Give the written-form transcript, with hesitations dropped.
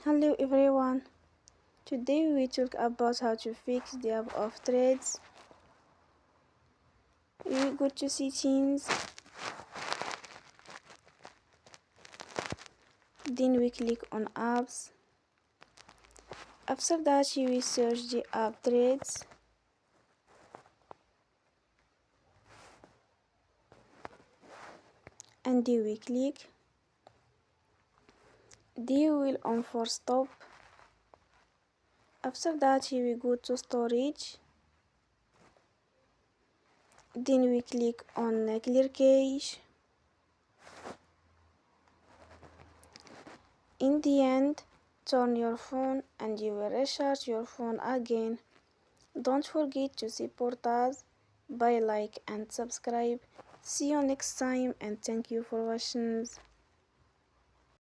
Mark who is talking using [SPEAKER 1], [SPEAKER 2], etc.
[SPEAKER 1] Hello everyone. Today we talk about how to fix the app of Threads. We go to settings, then we click on apps. After that we search the app Threads. And we click. Then we will on for stop. After that we go to storage. Then we click on clear cache. In the end, turn your phone and you will recharge your phone again. Don't forget to support us by like and subscribe. See you next time and thank you for watching.